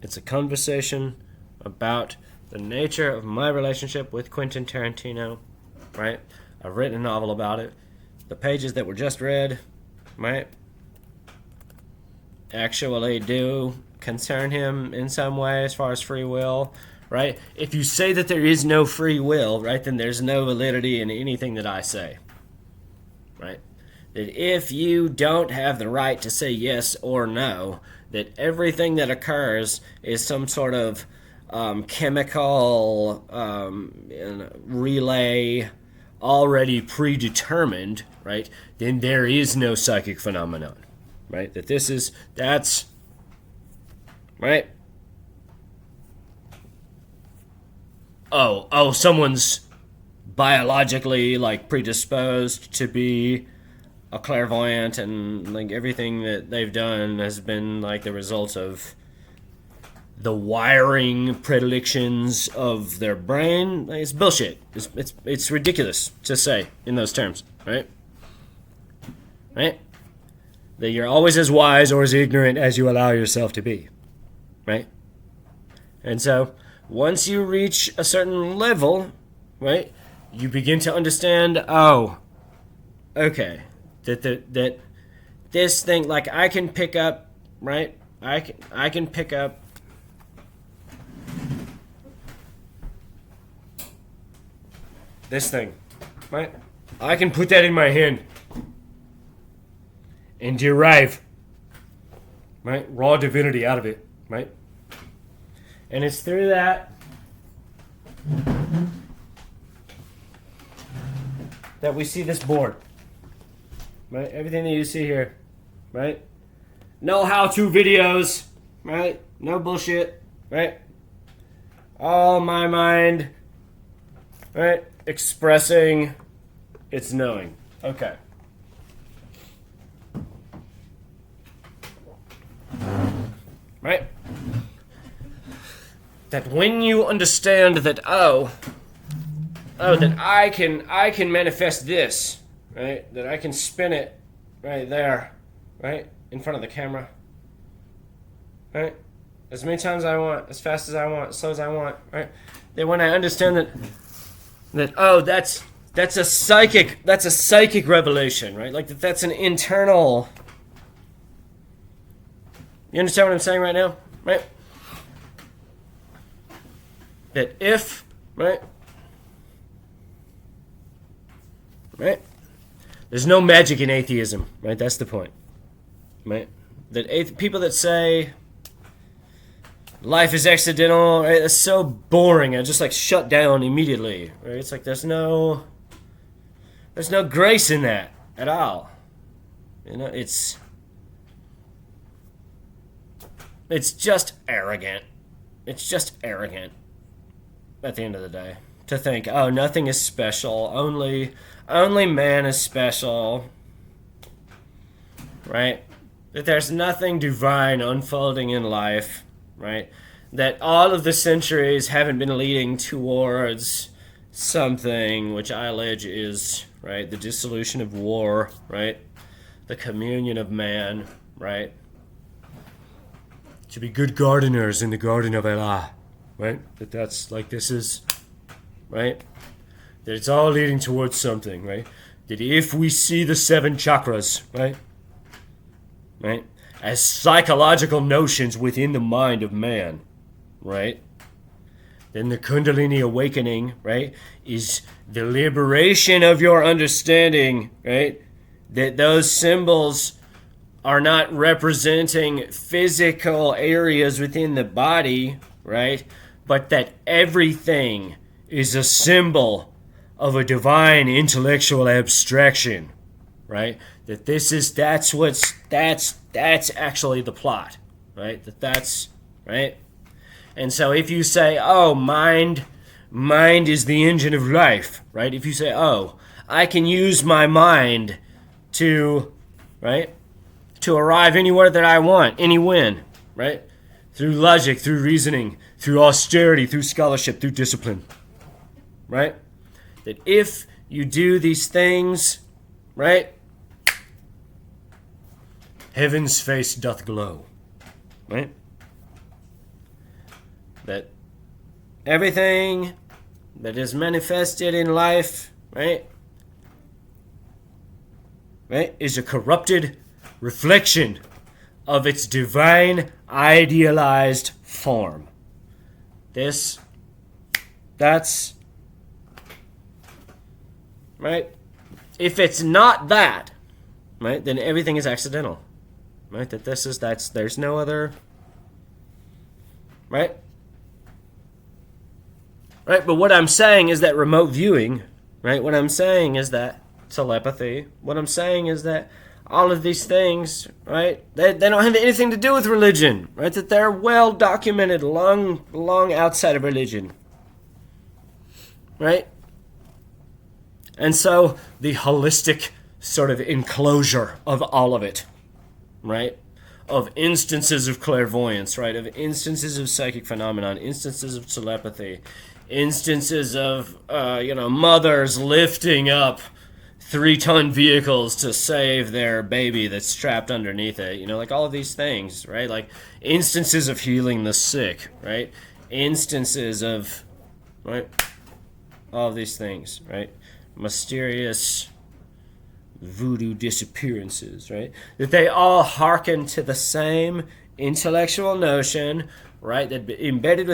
It's a conversation about the nature of my relationship with Quentin Tarantino, right? I've written a novel about it. The pages that were just read, right, actually do concern him in some way as far as free will, right? If you say that there is no free will, right, then there's no validity in anything that I say, right? That if you don't have the right to say yes or no, that everything that occurs is some sort of chemical relay already predetermined, right? Then there is no psychic phenomenon, right? That's, right? Someone's biologically like predisposed to be a clairvoyant, and like everything that they've done has been like the result of the wiring predilections of their brain. Like, it's bullshit. It's ridiculous to say in those terms, right? Right? That you're always as wise or as ignorant as you allow yourself to be, right? And so once you reach a certain level, right, you begin to understand. Oh, okay, that this thing, like I can pick up, right? I can pick up this thing, right? I can put that in my hand and derive, right, raw divinity out of it, right? And it's through that that we see this board, right? Everything that you see here, right? No how-to videos, right? No bullshit, right? All my mind, right? Expressing its knowing. Okay. Right? That when you understand that, that I can manifest this, right? That I can spin it right there, right? In front of the camera. Right? As many times as I want, as fast as I want, as slow as I want, right? That when I understand that's a psychic revelation, right? Like that's an internal. You understand what I'm saying right now? Right? That if, right? Right? There's no magic in atheism, right? That's the point, right? That people that say life is accidental, right? That's so boring. I just like shut down immediately, right? It's like there's no grace in that at all. You know, it's just arrogant. It's just arrogant at the end of the day to think, oh, nothing is special. Only man is special, right? That there's nothing divine unfolding in life, right? That all of the centuries haven't been leading towards something which I allege is, right, the dissolution of war, right? The communion of man, right? To be good gardeners in the garden of Allah, right? That's like this is, right? That it's all leading towards something, right? That if we see the 7 chakras, right? Right? As psychological notions within the mind of man, right? Then the Kundalini awakening, right, is the liberation of your understanding, right? That those symbols are not representing physical areas within the body, right? But that everything is a symbol of a divine intellectual abstraction, right? That's actually the plot, right? That's right. And so if you say, oh, mind is the engine of life, right? If you say, oh, I can use my mind to, right, to arrive anywhere that I want, any when, right? Through logic, through reasoning, through austerity, through scholarship, through discipline, right? That if you do these things, right, heaven's face doth glow, right? that everything that is manifested in life, right, is a corrupted reflection of its divine idealized form. That's, right? If it's not that, right, then everything is accidental, right? There's no other, right? Right, but what I'm saying is that remote viewing, right? What I'm saying is that telepathy. What I'm saying is that all of these things, right? They don't have anything to do with religion, right? That they're well documented, long outside of religion, right? And so the holistic sort of enclosure of all of it, right? Of instances of clairvoyance, right? Of instances of psychic phenomenon, instances of telepathy, instances of, mothers lifting up 3-ton vehicles to save their baby that's trapped underneath it, like all of these things, right? Like instances of healing the sick, right? Instances of, right? All of these things, right? Mysterious voodoo disappearances, right? That they all hearken to the same intellectual notion, right? That embedded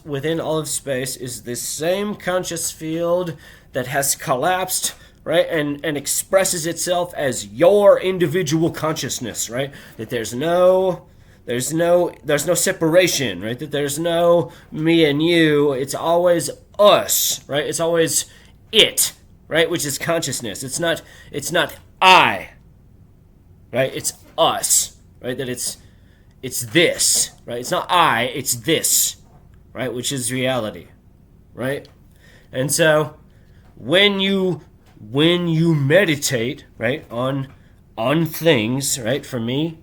within all of space is this same conscious field that has collapsed, right, and expresses itself as your individual consciousness, right? That there's no separation, right? That there's no me and you. It's always us, right? It's always it, right? Which is consciousness. It's not I, right? It's us, right? That it's this, right? It's not I, it's this, right? Which is reality, right? And so when you meditate, right, on things, right, for me,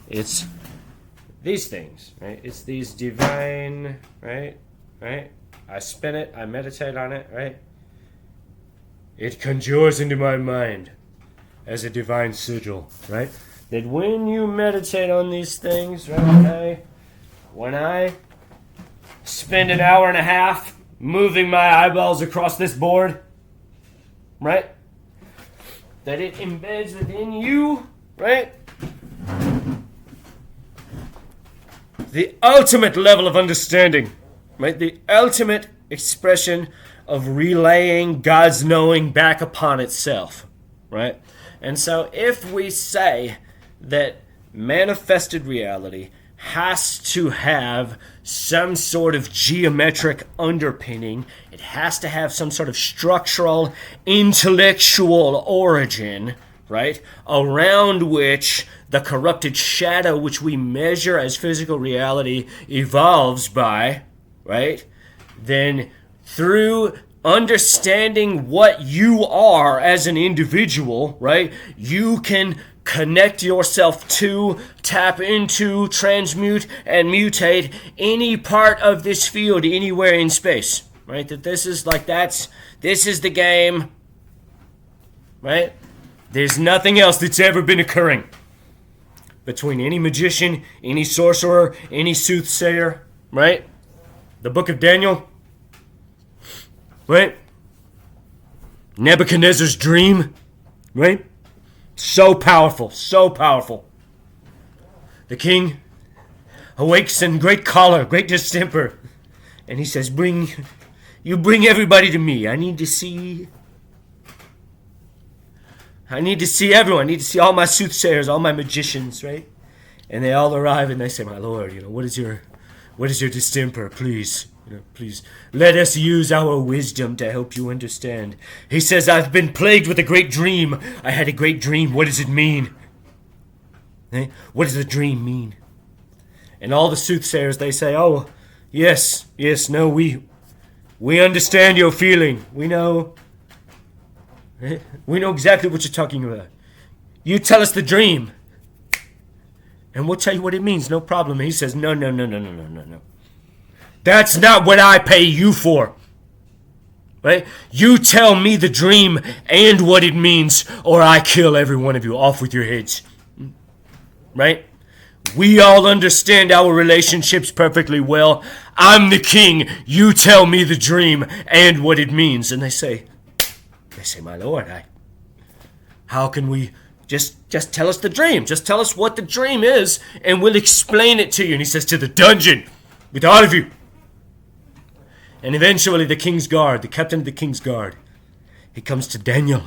it's these things, right? It's these divine, right? I spin it, I meditate on it, right? It conjures into my mind as a divine sigil, right? That when you meditate on these things, right, when I spend an hour and a half moving my eyeballs across this board, right, that it embeds within you, right, the ultimate level of understanding, right, the ultimate expression of relaying God's knowing back upon itself, right? And so if we say that manifested reality has to have some sort of geometric underpinning, it has to have some sort of structural, intellectual origin, right, around which the corrupted shadow which we measure as physical reality evolves by, right, then through understanding what you are as an individual, right, you can connect yourself to, tap into, transmute, and mutate any part of this field anywhere in space, right? That this is the game, right? There's nothing else that's ever been occurring between any magician, any sorcerer, any soothsayer, right? The book of Daniel, right? Nebuchadnezzar's dream, right? So powerful, so powerful. The king awakes in great choler, great distemper, and he says, bring everybody to me. I need to see everyone. I need to see all my soothsayers, all my magicians, right? And they all arrive and they say, my lord, what is your distemper? Please let us use our wisdom to help you understand. He says, I've been plagued with a great dream. I had a great dream. What does it mean? What does the dream mean? And all the soothsayers, they say, oh, yes, no, we understand your feeling. We know exactly what you're talking about. You tell us the dream, and we'll tell you what it means, no problem. And he says, no. That's not what I pay you for. Right? You tell me the dream and what it means, or I kill every one of you. Off with your heads. Right? We all understand our relationships perfectly well. I'm the king. You tell me the dream and what it means. And they say, my lord, how can we just tell us the dream? Just tell us what the dream is, and we'll explain it to you. And he says, to the dungeon with all of you. And eventually the king's guard, the captain of the king's guard, he comes to Daniel.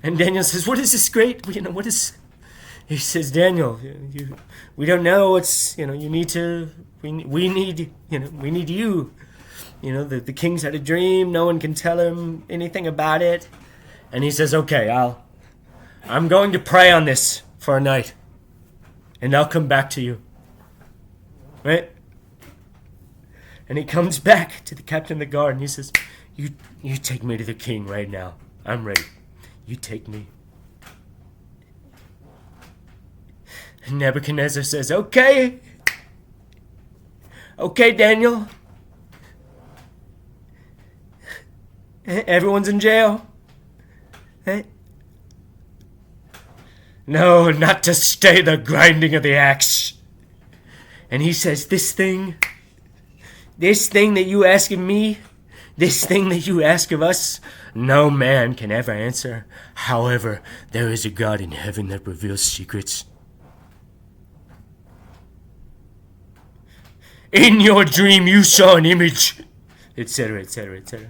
And Daniel says, what is this great? What is... He says, Daniel, we don't know. It's, you need to... We need you. The king's had a dream. No one can tell him anything about it. And he says, okay, I'm going to pray on this for a night. And I'll come back to you. Right? And he comes back to the captain of the guard and he says, you take me to the king right now. I'm ready. You take me. And Nebuchadnezzar says, okay. Okay, Daniel. Everyone's in jail. No, not to stay the grinding of the axe. And he says, this thing that you ask of me, this thing that you ask of us, no man can ever answer. However, there is a God in heaven that reveals secrets. In your dream you saw an image, etc., etc., etc.